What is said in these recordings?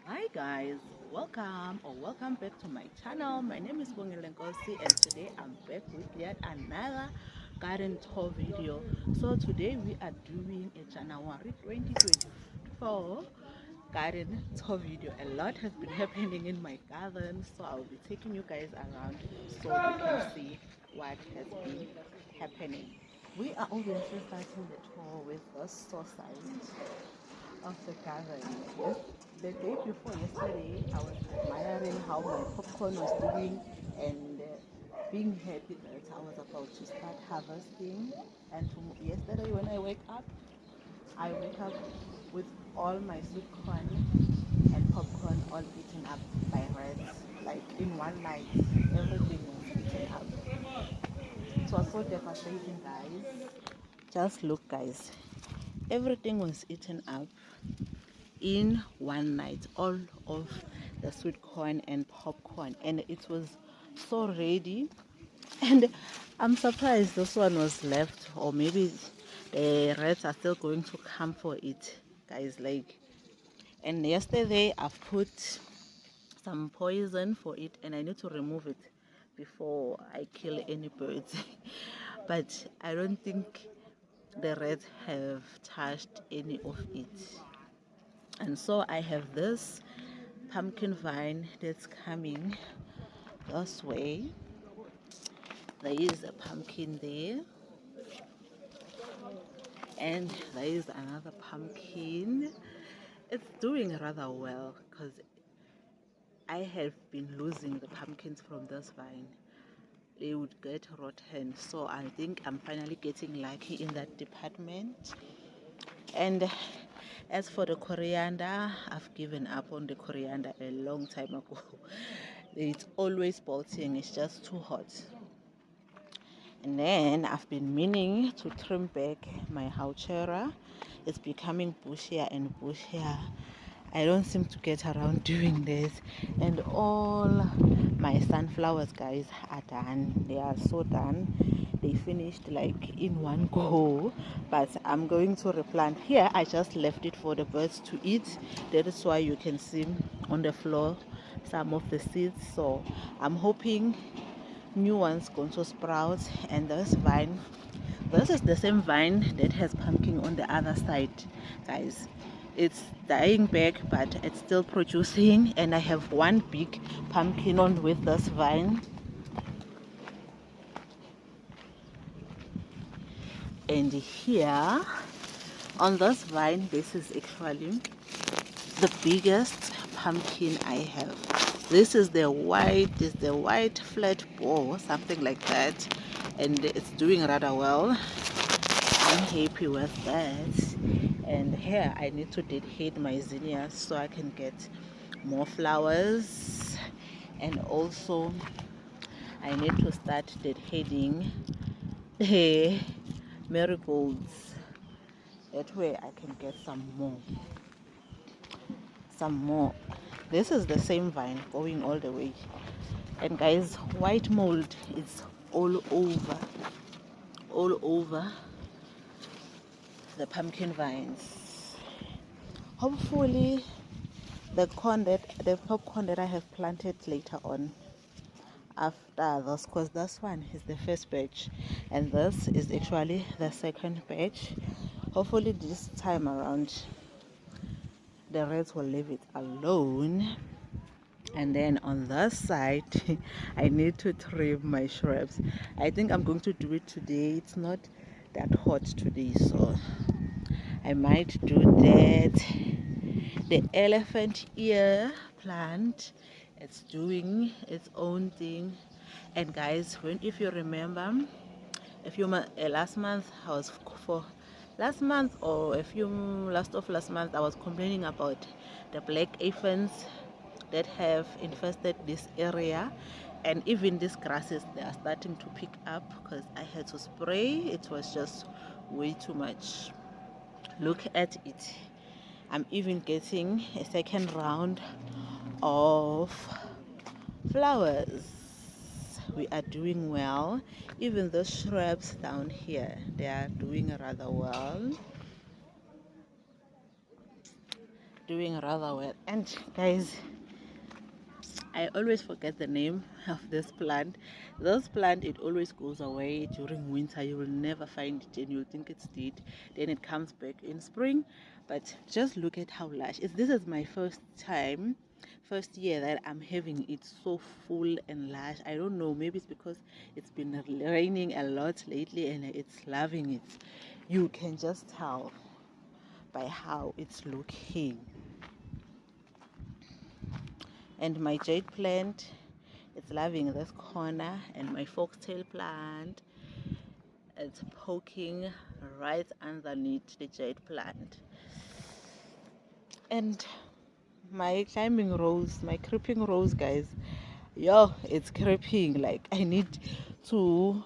Hi guys, welcome back to my channel. My name is Bongile and today I'm back with yet another garden tour video. So today we are doing a January 2024 garden tour video. A lot has been happening in my garden, so I'll be taking you guys around so you can see what has been happening. We are obviously starting the tour with the society of the garden. Yes, the day before yesterday, I was admiring how my popcorn was doing and being happy that I was about to start harvesting. And yesterday, when I wake up with all my sweet corn and popcorn all eaten up by rats. Like in one night, everything was eaten up. It was so devastating, guys. Just look, guys. Everything was eaten up in one night, all of the sweet corn and popcorn, and it was so ready. And I'm surprised this one was left, or maybe the rats are still going to come for it, guys. Like, and yesterday I put some poison for it and I need to remove it before I kill any birds. But I don't think the rats have touched any of it. And so I have this pumpkin vine that's coming this way. There is a pumpkin there, and there is another pumpkin. It's doing rather well because I have been losing the pumpkins from this vine. They would get rotten, so I think I'm finally getting lucky in that department. And as for the coriander, I've given up on the coriander a long time ago. It's always bolting, it's just too hot. And then I've been meaning to trim back my hauchera. It's becoming bushier and bushier. I don't seem to get around doing this. And all my sunflowers, guys, are done. They are so done. They finished like in one go. But I'm going to replant. Here I just left it for the birds to eat. That is why you can see on the floor some of the seeds. So I'm hoping new ones going to sprout. And this vine, this is the same vine that has pumpkin on the other side, guys. It's dying back, but it's still producing, and I have one big pumpkin on with this vine. And here on this vine, this is actually the biggest pumpkin I have. This is the white flat ball, something like that, and it's doing rather well. I'm happy with that. And here I need to dedicate my zinnias so I can get more flowers, and also I need to start dedicating the marigolds. That way I can get some more. This is the same vine going all the way. And guys, white mold is all over the pumpkin vines. Hopefully the popcorn that I have planted later on after this, because this one is the first batch and this is actually the second batch. Hopefully this time around the rats will leave it alone. And then on this side I need to trim my shrubs. I think I'm going to do it today. It's not that hot today, so I might do that. The elephant ear plant, it's doing its own thing. And guys, if you remember, last month I was for last month or a few last month I was complaining about the black aphids that have infested this area, and even these grasses, they are starting to pick up because I had to spray. It was just way too much. Look at it. I'm even getting a second round of flowers. We are doing well. Even the shrubs down here, they are doing rather well. doing rather well. And guys, I always forget the name of this plant. This plant, it always goes away during winter. You will never find it and you'll think it's dead. Then it comes back in spring. But just look at how lush. This is my first year that I'm having it so full and lush. I don't know, maybe it's because it's been raining a lot lately and it's loving it. You can just tell by how it's looking. And my jade plant, it's loving this corner, and my foxtail plant, it's poking right underneath the jade plant. And my climbing rose, my creeping rose, guys, yo, it's creeping. Like, I need to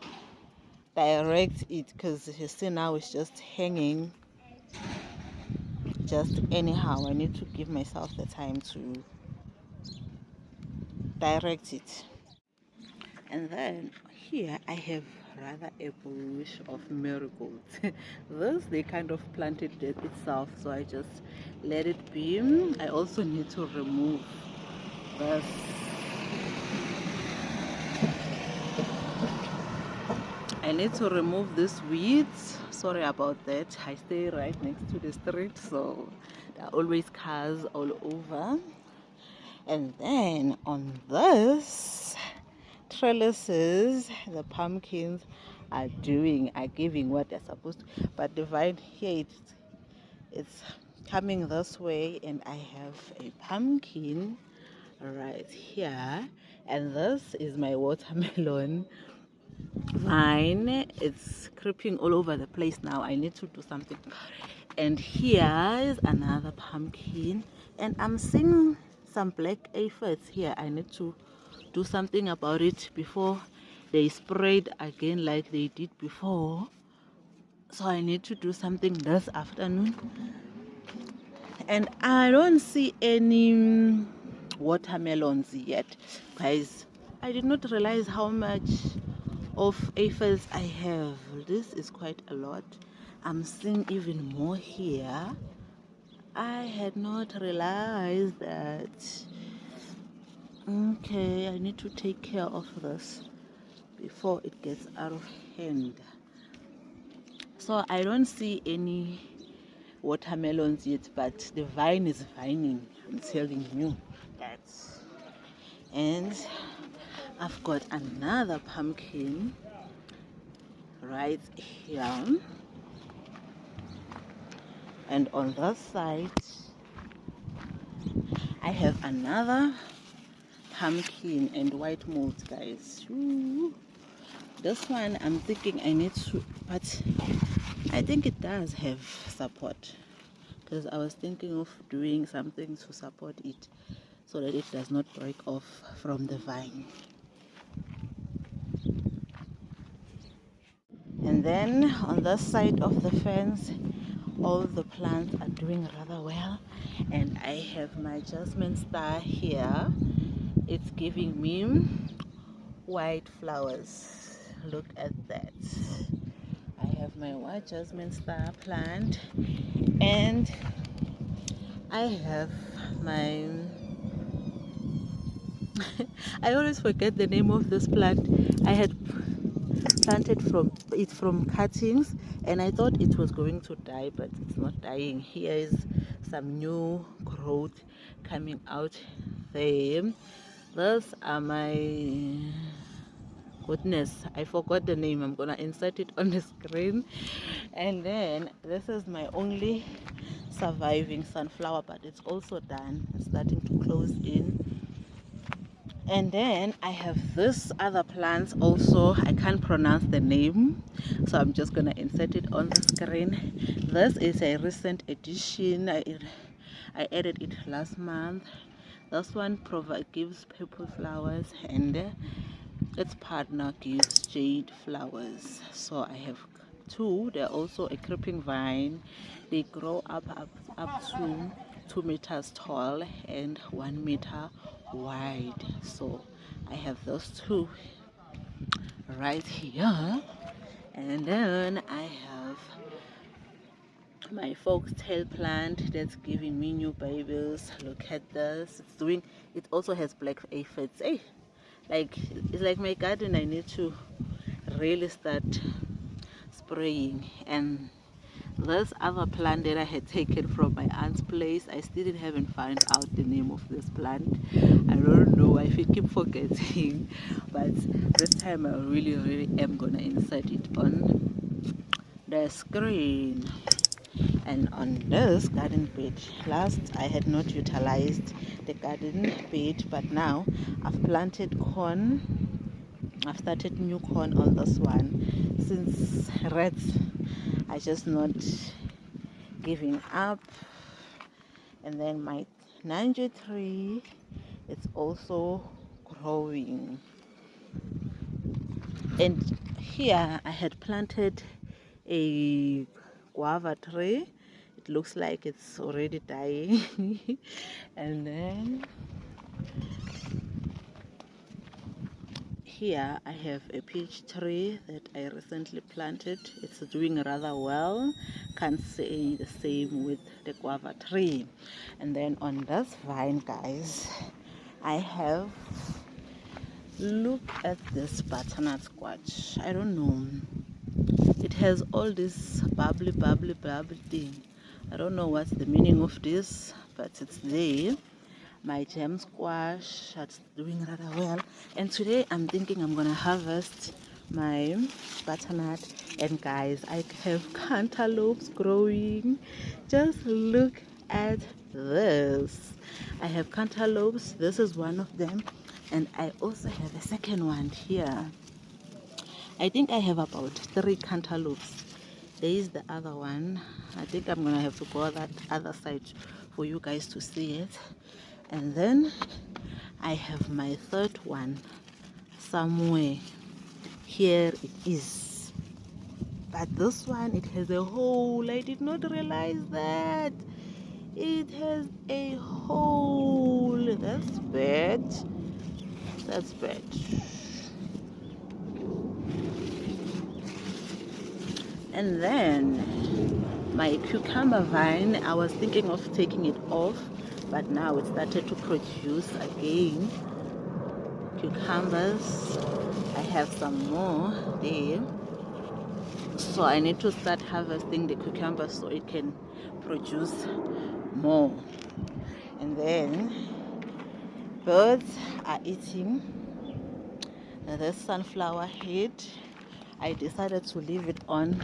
direct it because you see now it's just hanging just anyhow. I need to give myself the time to direct it. And then here I have rather a bush of marigolds. This, they kind of planted it itself, so I just let it be. I also need to remove this. I need to remove this weeds. Sorry about that. I stay right next to the street, so there are always cars all over. And then on this trellises, the pumpkins are giving what they're supposed to. But the vine here, it's coming this way, and I have a pumpkin right here, and this is my watermelon vine. It's creeping all over the place now. I need to do something. And here is another pumpkin, and I'm seeing some black aphids here. I need to do something about it before they spread again like they did before. So I need to do something this afternoon. And I don't see any watermelons yet, guys. I did not realize how much of aphids I have. This is quite a lot. I'm seeing even more here. I had not realized that. Okay, I need to take care of this before it gets out of hand. So I don't see any watermelons yet, but the vine is vining. I'm telling you that. And I've got another pumpkin right here. And on that side, I have another pumpkin and white mold, guys. Ooh. This one I'm thinking I need to, but I think it does have support, because I was thinking of doing something to support it so that it does not break off from the vine. And then on this side of the fence, all the plants are doing rather well, and I have my jasmine star here. It's giving me white flowers. Look at that. I have my white jasmine star plant, and I have my I always forget the name of this plant. I had planted from cuttings, and I thought it was going to die, but it's not dying. Here is some new growth coming out there. Those are my, goodness, I forgot the name. I'm gonna insert it on the screen. And then this is my only surviving sunflower, but it's also done. It's starting to close in. And then I have this other plant also. I can't pronounce the name, so I'm just gonna insert it on the screen. This is a recent addition. I added it last month. This one gives purple flowers, and its partner gives jade flowers. So I have two. They're also a creeping vine. They grow up to 2 meters tall and 1 meter wide. So I have those two right here. And then I have my foxtail plant that's giving me new babies. Look at this, it also has black aphids. Hey, like it's like my garden. I need to really start spraying. And this other plant that I had taken from my aunt's place, I still haven't found out the name of this plant. I don't know, I keep forgetting, but this time I really am gonna insert it on the screen. And on this garden bed, last I had not utilized the garden bed, but now I've planted corn. I've started new corn on this one. Since rats are just not giving up. And then my Nanja tree, it's also growing. And here I had planted a guava tree. It looks like it's already dying. And then here I have a peach tree that I recently planted. It's doing rather well. Can't say the same with the guava tree. And then on this vine, guys, I have, look at this butternut squash. I don't know, it has all this bubbly thing. I don't know what's the meaning of this, but it's there. My gem squash, that's doing rather well. And today I'm thinking I'm gonna harvest my butternut. And guys, I have cantaloupes growing. Just look at this. I have cantaloupes. This is one of them, and I also have a second one here. I think I have about 3 cantaloupes. There is the other one. I think I'm gonna have to go that other side for you guys to see it. And then I have my third one somewhere. Here it is. But this one, it has a hole. I did not realize that. It has a hole. That's bad. That's bad. And then my cucumber vine, I was thinking of taking it off, but now it started to produce again cucumbers. I have some more there, so I need to start harvesting the cucumbers so it can produce more. And then birds are eating this sunflower head. I decided to leave it on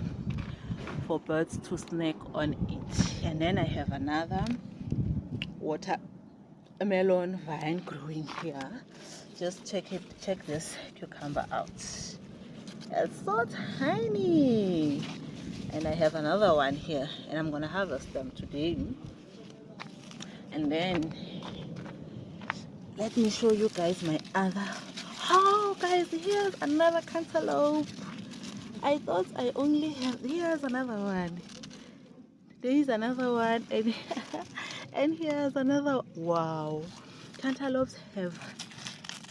for birds to snack on it. And then I have another watermelon vine growing here. Just check this cucumber out. It's so tiny. And I have another one here, and I'm gonna harvest them today. And then let me show you guys my other. Oh guys, here's another cantaloupe. I thought I only have, here's another one. There is another one, and and here's another. Wow, cantaloupes have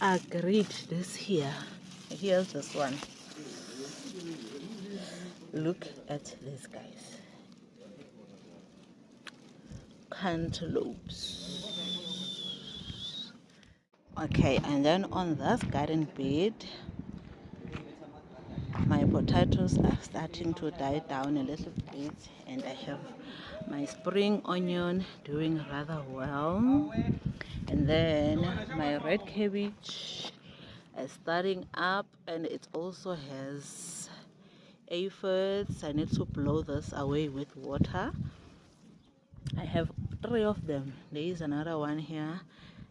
agreed this here. Here's this one. Look at this, guys. Cantaloupes. Okay, and then on this garden bed, my potatoes are starting to die down a little bit, and I have my spring onion doing rather well. And then my red cabbage is starting up, and it also has aphids. I need to blow this away with water. I have 3 of them. There is another one here,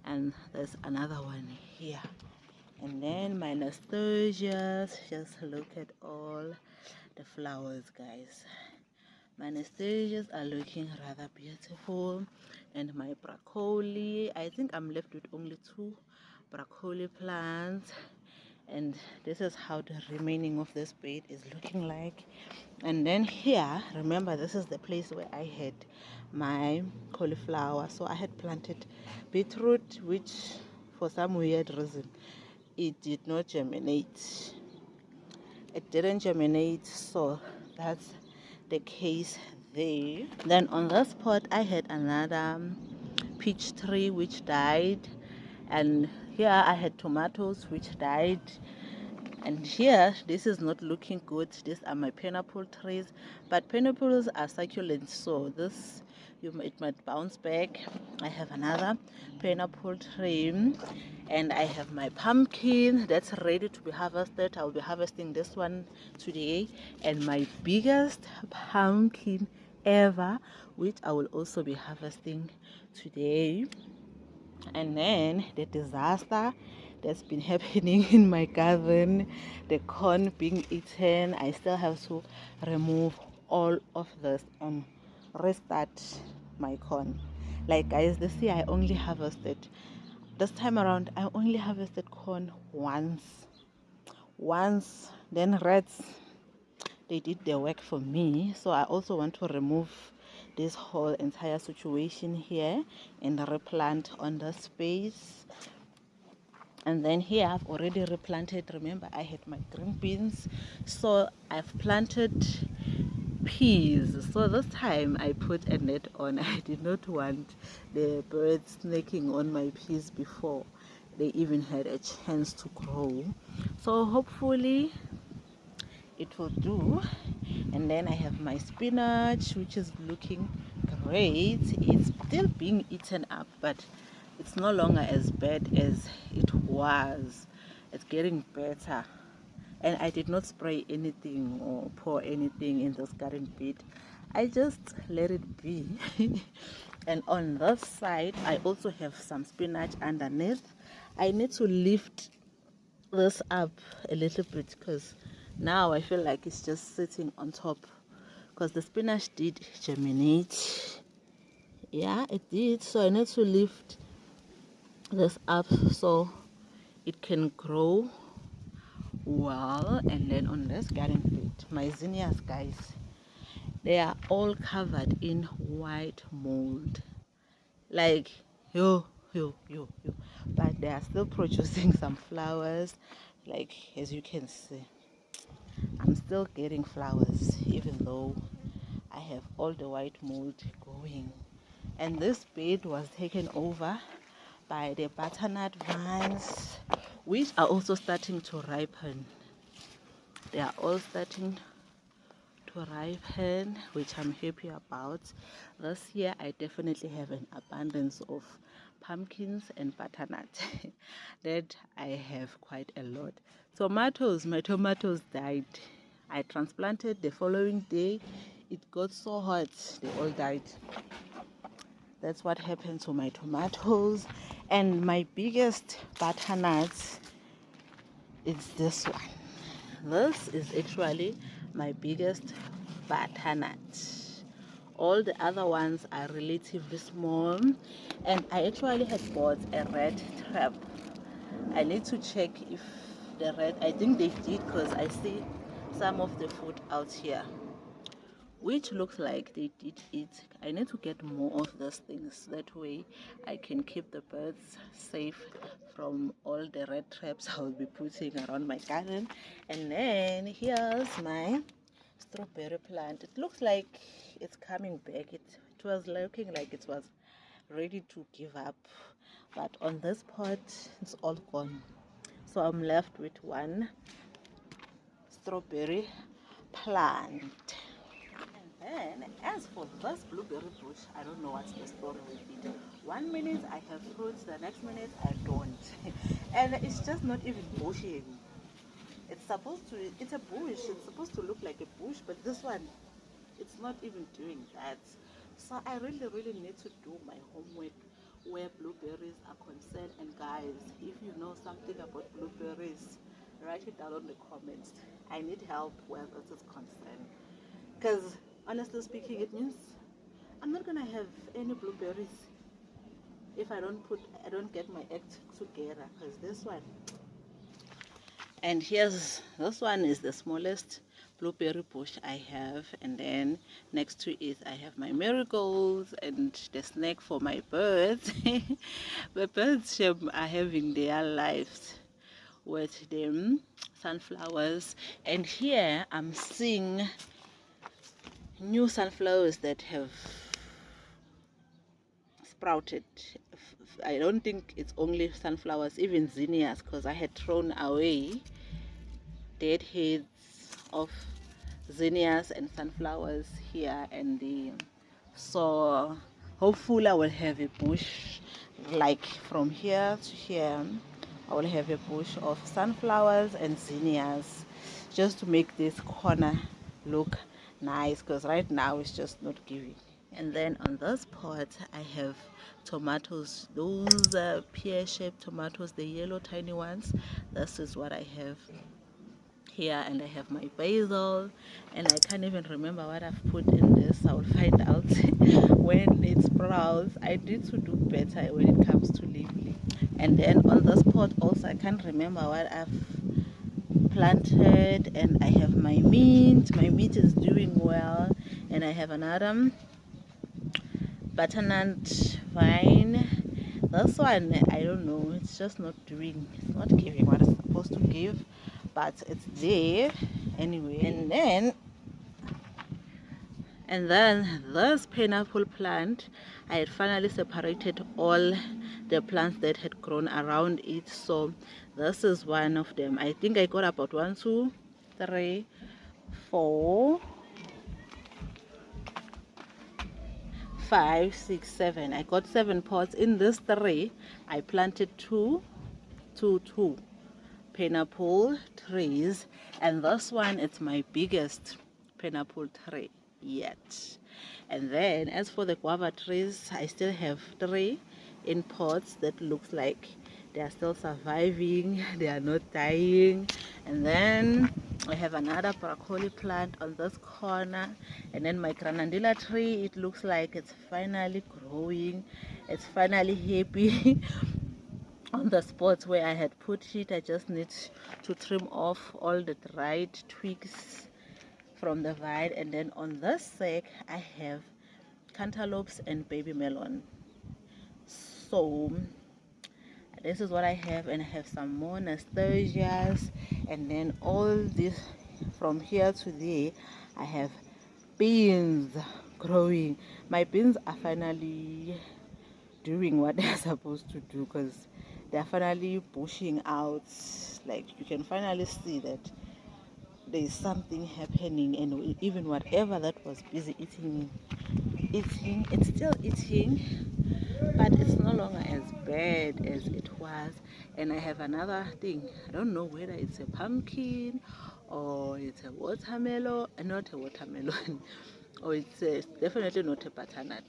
and there's another one here. And then my nasturtiums, just look at all the flowers, guys. My nasturtiums are looking rather beautiful. And my broccoli, I think I'm left with only 2 broccoli plants. And this is how the remaining of this bed is looking like. And then here, remember, this is the place where I had my cauliflower. So I had planted beetroot, which for some weird reason it did not germinate. It didn't germinate, so that's the case there. Then on this pot I had another peach tree which died, and here I had tomatoes which died, and here this is not looking good. These are my pineapple trees, but pineapples are succulent, so this it might bounce back. I have another pineapple tree, and I have my pumpkin that's ready to be harvested. I'll be harvesting this one today, and my biggest pumpkin ever, which I will also be harvesting today. And then the disaster that's been happening in my garden, the corn being eaten. I still have to remove all of this and restart my corn. Like guys, this year I only harvested, this time around I only harvested corn once. Then rats, they did their work for me. So I also want to remove this whole entire situation here and replant on the space. And then here I've already replanted. Remember, I had my green beans, so I've planted peas. So this time I put a net on. I did not want the birds snaking on my peas before they even had a chance to grow. So hopefully it will do. And then I have my spinach, which is looking great. It's still being eaten up, but it's no longer as bad as it was. It's getting better. And I did not spray anything or pour anything in this garden bed. I just let it be. And on this side I also have some spinach underneath. I need to lift this up a little bit because now I feel like it's just sitting on top, because the spinach did germinate. Yeah, it did. So I need to lift this up so it can grow well. And then on this garden bed, my zinnias, guys, they are all covered in white mold. Like yo, but they are still producing some flowers. Like as you can see, I'm still getting flowers even though I have all the white mold going. And this bed was taken over by the butternut vines, which are also starting to ripen. They are all starting to ripen, which I'm happy about. This year I definitely have an abundance of pumpkins and butternut that I have quite a lot. Tomatoes, my tomatoes died. I transplanted the following day. It got so hot, they all died. That's what happened to my tomatoes. And my biggest butternut is this one. This is actually my biggest butternut. All the other ones are relatively small, and I actually had bought a rat trap. I need to check if the rat, I think they did, because I see some of the food out here which looks like they did eat. I need to get more of those things, that way I can keep the birds safe from all the rat traps I'll be putting around my garden. And then here's my strawberry plant. It looks like it's coming back. It was looking like it was ready to give up, but on this pot it's all gone. So I'm left with one strawberry plant. And then, as for this blueberry bush, I don't know what's the story with it. 1 minute I have fruits, the next minute I don't. And it's just not even bushy. It's a bush, it's supposed to look like a bush, but this one, it's not even doing that. So I really need to do my homework where blueberries are concerned. And guys, if you know something about blueberries, write it down in the comments. I need help where this is concerned, because honestly speaking, it means I'm not gonna have any blueberries if I don't get my act together. Because this one, and this one is the smallest blueberry bush I have, and then next to it I have my marigolds and the snack for my birds. The birds are having their lives with them sunflowers. And here I'm seeing new sunflowers that have sprouted. I don't think it's only sunflowers, even zinnias, because I had thrown away dead heads of zinnias and sunflowers here and there. So hopefully I will have a bush, like from here to here I will have a bush of sunflowers and zinnias, just to make this corner look nice, because right now it's just not giving. And then on this pot I have tomatoes, those pear-shaped tomatoes, the yellow tiny ones. This is what I have here. And I have my basil, and I can't even remember what I've put in this. I will find out when it sprouts. I need to do better when it comes to labeling. And then on this pot also, I can't remember what I've planted. And I have my mint. My mint is doing well. And I have another butternut vine. This one, I don't know, it's just not doing, it's not giving what it's supposed to give, but it's there anyway. And then this pineapple plant, I had finally separated all the plants that had grown around it. So this is one of them. I think I got about 1, 2, 3, 4, 5, 6, 7. I got 7 pots. In this 3, I planted 2 pineapple trees, and this one, it's my biggest pineapple tree yet. And then as for the guava trees, I still have 3 in pots that looks like they are still surviving, they are not dying. And then I have another broccoli plant on this corner, and then my granadilla tree, it looks like it's finally growing, it's finally happy. On the spots where I had put it, I just need to trim off all the dried twigs from the vine. And then on this sack I have cantaloupes and baby melon. So this is what I have, and I have some more nasturtiums, and then all this from here to there I have beans growing. My beans are finally doing what they're supposed to do, because they're finally pushing out. Like, you can finally see that there's something happening, and even whatever that was busy eating, it's still eating, but it's no longer as bad as it was. And I have another thing, I don't know whether it's a pumpkin or it's a watermelon, not a watermelon, or it's definitely not a butternut.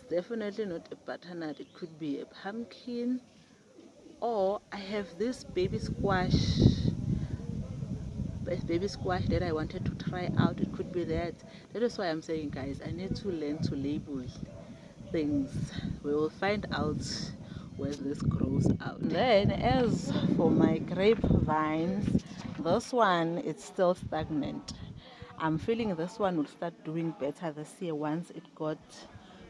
Definitely not a butternut. It could be a pumpkin, or I have this baby squash that I wanted to try out. It could be that. That is why I'm saying, guys, I need to learn to label things. We will find out when this grows out. Then as for my grapevines, this one, it's still stagnant. I'm feeling this one will start doing better this year once it got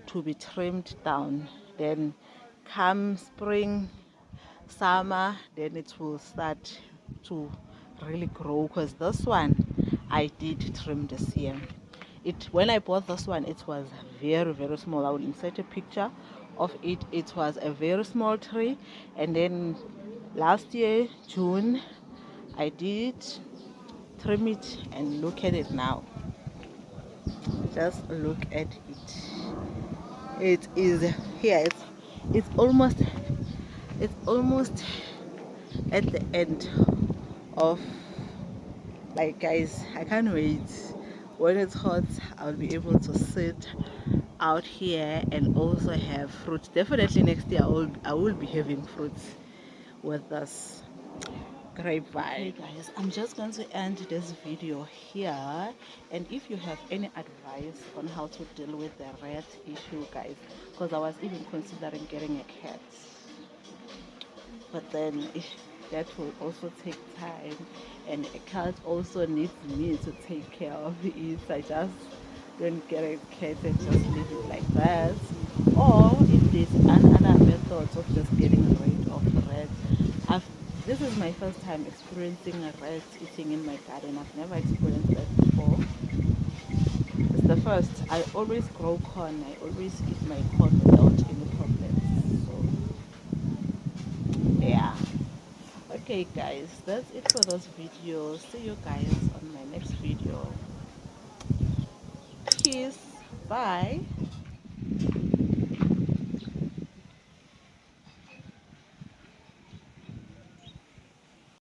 to be trimmed down. Then come spring, summer, then it will start to really grow, because this one I did trim this year. When I bought this one, it was very small. I will insert a picture of it. It was a very small tree, and then last year June I did trim it, and look at it now. Just look at it. It is here. It's almost at the end of, like, guys, I can't wait. When it's hot, I'll be able to sit out here and also have fruit. Definitely next year I will be having fruits with this grapevine. Hey guys, I'm just going to end this video here, and if you have any advice on how to deal with the rat issue, guys, because I was even considering getting a cat, but then that will also take time, and a cat also needs me to take care of it. I just don't get a cat and just leave it like that. Or if there's another method of just getting rid of rats. This is my first time experiencing a rat eating in my garden. I've never experienced that before. first, I always grow corn. I always eat my corn without any problems. So yeah. Okay guys, that's it for this video. See you guys on my next video. Peace. Bye.